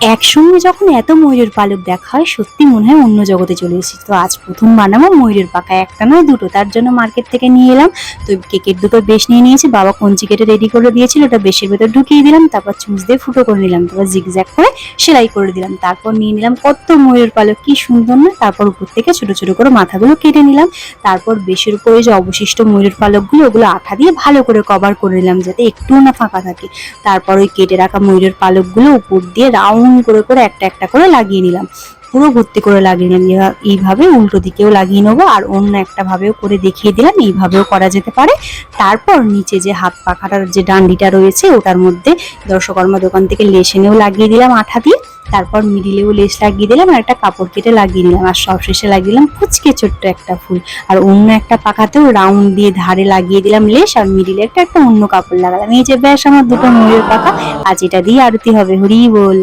একসঙ্গে যখন এত ময়ূরের পালক দেখা হয় সত্যি মনে হয় অন্য জগতে চলে এসেছি। তো আজ প্রথম বানাবো ময়ূরের পাখা, একটা নয় দুটো। তার জন্য মার্কেট থেকে নিয়ে এলাম। তো কেকের দুটো বেশ নিয়ে নিয়েছি, বাবা কঞ্চি কেটে রেডি করে দিয়েছিল, ওটা বেশের ভেতর ঢুকিয়ে দিলাম, তারপর চুঁচ দিয়ে ফুটো করে নিলাম, তারপর জিগজ্যাগ করে সেলাই করে দিলাম। তারপর নিয়ে নিলাম কত ময়ূরের পালক, কি সুন্দর না। তারপর উপর থেকে ছোট ছোট করে মাথাগুলো কেটে নিলাম। তারপর বেশের উপরে যে অবশিষ্ট ময়ূরের পালকগুলো ওগুলো আঠা দিয়ে ভালো করে কভার করে নিলাম যাতে একটুও না ফাঁকা থাকে। তারপর ওই কেটে রাখা ময়ূরের পালকগুলো উপর দিয়ে রাউন্ড করে করে একটা একটা করে লাগিয়ে নিলাম, পুরো ভর্তি করে লাগিয়ে নিলাম। এইভাবে উল্টো দিকেও লাগিয়ে নেবো, আর অন্য একটা ভাবেও করে দেখিয়ে দিলাম, এইভাবেও করা যেতে পারে। তারপর নিচে যে হাত পাখাটার যে ডান্ডিটা রয়েছে ওটার মধ্যে দর্শকর্মা দোকান থেকে লেস এনেও লাগিয়ে দিলাম আঠা দিয়ে। তারপর মিডিলেও লেস লাগিয়ে দিলাম আর একটা কাপড় কেটে লাগিয়ে নিলাম, আর সবশেষে লাগিয়ে দিলাম কুচকে ছোট্ট একটা ফুল। আর অন্য একটা পাখাতেও রাউন্ড দিয়ে ধারে লাগিয়ে দিলাম লেস, আর মিডিলে একটা অন্য কাপড় লাগালাম। এই যে ব্যাস আমার দুটো ময়ূরের পাখা, আজ এটা দিয়ে আরতি হবে। হরি বল।